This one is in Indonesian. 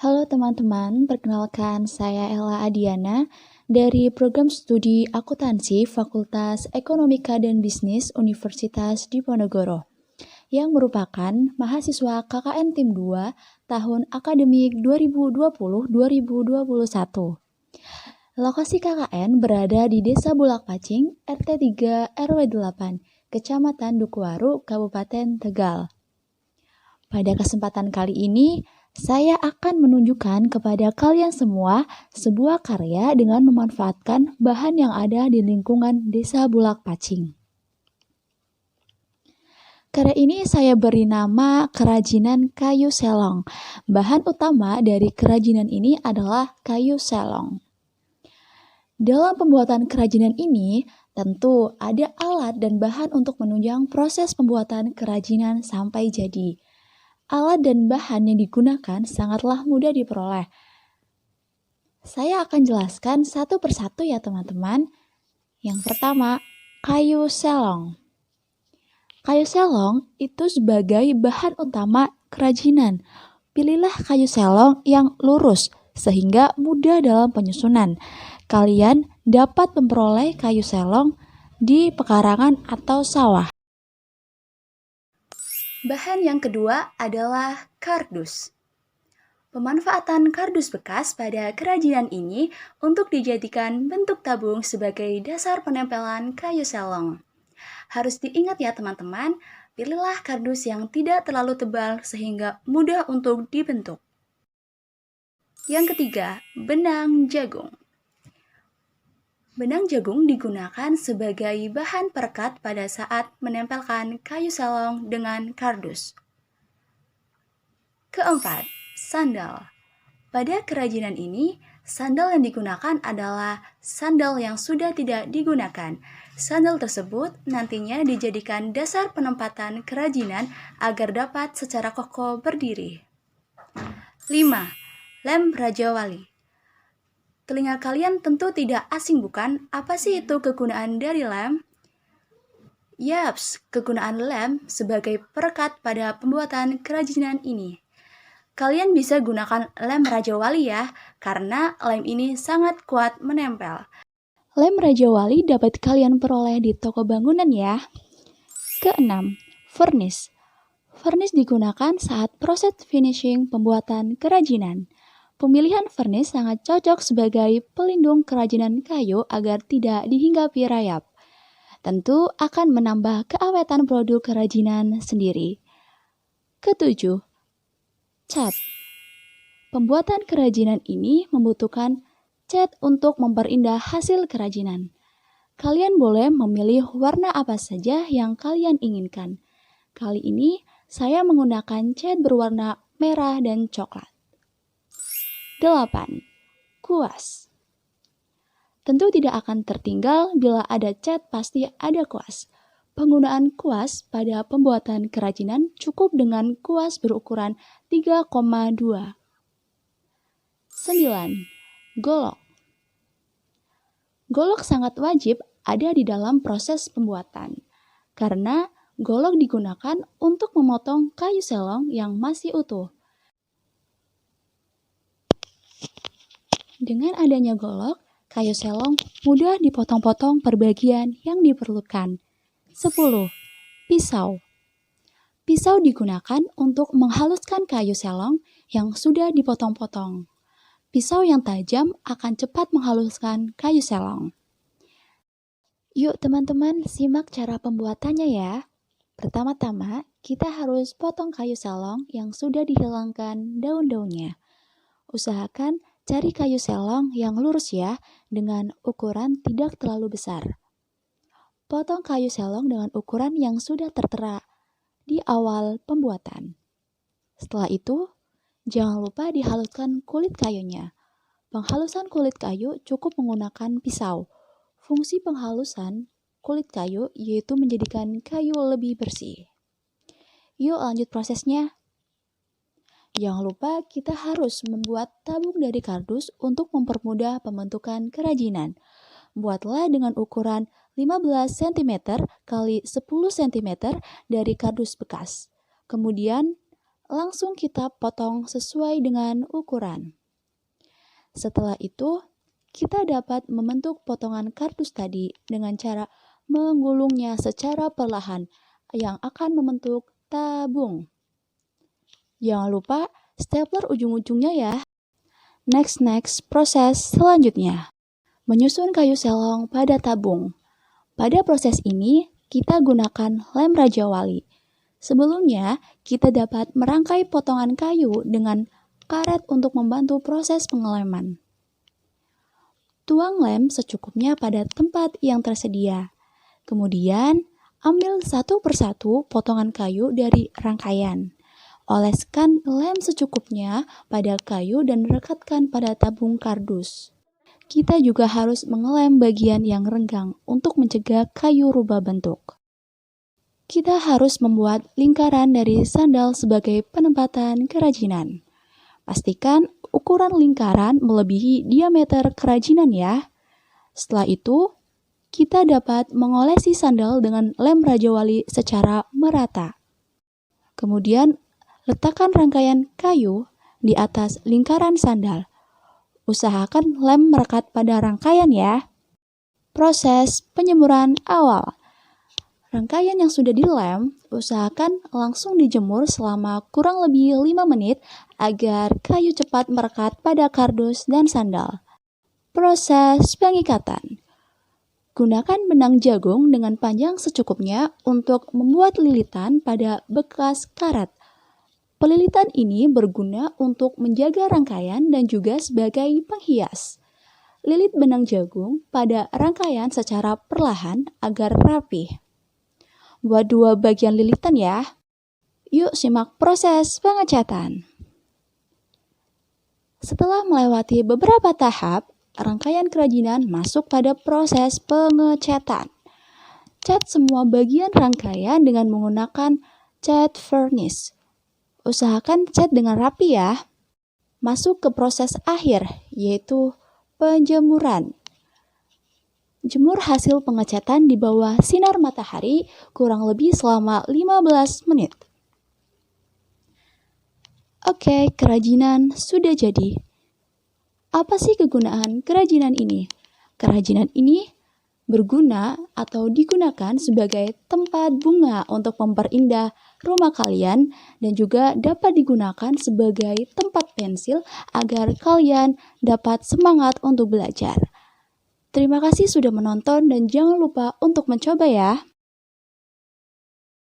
Halo teman-teman, perkenalkan saya Ella Adiana dari Program Studi Akuntansi Fakultas Ekonomika dan Bisnis Universitas Diponegoro yang merupakan mahasiswa KKN Tim 2 tahun akademik 2020-2021. Lokasi KKN berada di Desa Bulak Pacing, RT 3 RW 8, Kecamatan Dukuwaru, Kabupaten Tegal. Pada kesempatan kali ini, saya akan menunjukkan kepada kalian semua sebuah karya dengan memanfaatkan bahan yang ada di lingkungan Desa Bulak Pacing. Karya ini saya beri nama Kerajinan Kayu Selong. Bahan utama dari kerajinan ini adalah kayu selong. Dalam pembuatan kerajinan ini, tentu ada alat dan bahan untuk menunjang proses pembuatan kerajinan sampai jadi. Alat dan bahan yang digunakan sangatlah mudah diperoleh. Saya akan jelaskan satu persatu ya teman-teman. Yang pertama, kayu selong. Kayu selong itu sebagai bahan utama kerajinan. Pilihlah kayu selong yang lurus sehingga mudah dalam penyusunan. Kalian dapat memperoleh kayu selong di pekarangan atau sawah. Bahan yang kedua adalah kardus. Pemanfaatan kardus bekas pada kerajinan ini untuk dijadikan bentuk tabung sebagai dasar penempelan kayu selong. Harus diingat ya teman-teman, pilihlah kardus yang tidak terlalu tebal sehingga mudah untuk dibentuk. Yang ketiga, benang jagung. Benang jagung digunakan sebagai bahan perekat pada saat menempelkan kayu selong dengan kardus. Keempat, sandal. Pada kerajinan ini, sandal yang digunakan adalah sandal yang sudah tidak digunakan. Sandal tersebut nantinya dijadikan dasar penempatan kerajinan agar dapat secara kokoh berdiri. 5. Lem Raja Wali. Telinga kalian tentu tidak asing bukan? Apa sih itu kegunaan dari lem? Yaps, kegunaan lem sebagai perekat pada pembuatan kerajinan ini. Kalian bisa gunakan lem Raja Wali ya, karena lem ini sangat kuat menempel. Lem Raja Wali dapat kalian peroleh di toko bangunan ya. Keenam, vernis. Vernis digunakan saat proses finishing pembuatan kerajinan. Pemilihan vernis sangat cocok sebagai pelindung kerajinan kayu agar tidak dihinggapi rayap. Tentu akan menambah keawetan produk kerajinan sendiri. Ketujuh, cat. Pembuatan kerajinan ini membutuhkan cat untuk memperindah hasil kerajinan. Kalian boleh memilih warna apa saja yang kalian inginkan. Kali ini saya menggunakan cat berwarna merah dan coklat. 8. Kuas. Tentu tidak akan tertinggal bila ada cat pasti ada kuas. Penggunaan kuas pada pembuatan kerajinan cukup dengan kuas berukuran 3,2. 9. Golok. Golok sangat wajib ada di dalam proses pembuatan, karena golok digunakan untuk memotong kayu selong yang masih utuh. Dengan adanya golok, kayu selong mudah dipotong-potong per bagian yang diperlukan. 10. Pisau. Pisau digunakan untuk menghaluskan kayu selong yang sudah dipotong-potong. Pisau yang tajam akan cepat menghaluskan kayu selong. Yuk teman-teman, simak cara pembuatannya ya. Pertama-tama, kita harus potong kayu selong yang sudah dihilangkan daun-daunnya. Usahakan cari kayu selong yang lurus ya, dengan ukuran tidak terlalu besar. Potong kayu selong dengan ukuran yang sudah tertera di awal pembuatan. Setelah itu, jangan lupa dihaluskan kulit kayunya. Penghalusan kulit kayu cukup menggunakan pisau. Fungsi penghalusan kulit kayu yaitu menjadikan kayu lebih bersih. Yuk lanjut prosesnya. Jangan lupa kita harus membuat tabung dari kardus untuk mempermudah pembentukan kerajinan. Buatlah dengan ukuran 15 cm x 10 cm dari kardus bekas. Kemudian langsung kita potong sesuai dengan ukuran. Setelah itu, kita dapat membentuk potongan kardus tadi dengan cara menggulungnya secara perlahan yang akan membentuk tabung. Jangan lupa stapler ujung-ujungnya ya. Next, proses selanjutnya. Menyusun kayu selong pada tabung. Pada proses ini, kita gunakan lem Raja Wali. Sebelumnya, kita dapat merangkai potongan kayu dengan karet untuk membantu proses pengeleman. Tuang lem secukupnya pada tempat yang tersedia. Kemudian, ambil satu persatu potongan kayu dari rangkaian. Oleskan lem secukupnya pada kayu dan rekatkan pada tabung kardus. Kita juga harus mengelem bagian yang renggang untuk mencegah kayu rubah bentuk. Kita harus membuat lingkaran dari sandal sebagai penempatan kerajinan. Pastikan ukuran lingkaran melebihi diameter kerajinan ya. Setelah itu, kita dapat mengolesi sandal dengan lem Raja Wali secara merata. Kemudian, letakkan rangkaian kayu di atas lingkaran sandal. Usahakan lem merekat pada rangkaian ya. Proses penjemuran awal. Rangkaian yang sudah dilem, usahakan langsung dijemur selama kurang lebih 5 menit agar kayu cepat merekat pada kardus dan sandal. Proses pengikatan. Gunakan benang jagung dengan panjang secukupnya untuk membuat lilitan pada bekas karet. Pelilitan ini berguna untuk menjaga rangkaian dan juga sebagai penghias. Lilit benang jagung pada rangkaian secara perlahan agar rapi. Buat 2 bagian lilitan ya. Yuk simak proses pengecatan. Setelah melewati beberapa tahap, rangkaian kerajinan masuk pada proses pengecatan. Cat semua bagian rangkaian dengan menggunakan cat varnish. Usahakan cat dengan rapi ya. Masuk ke proses akhir, yaitu penjemuran. Jemur hasil pengecatan di bawah sinar matahari kurang lebih selama 15 menit. Oke, kerajinan sudah jadi. Apa sih kegunaan kerajinan ini? Kerajinan ini berguna atau digunakan sebagai tempat bunga untuk memperindah rumah kalian dan juga dapat digunakan sebagai tempat pensil agar kalian dapat semangat untuk belajar. Terima kasih sudah menonton dan jangan lupa untuk mencoba ya.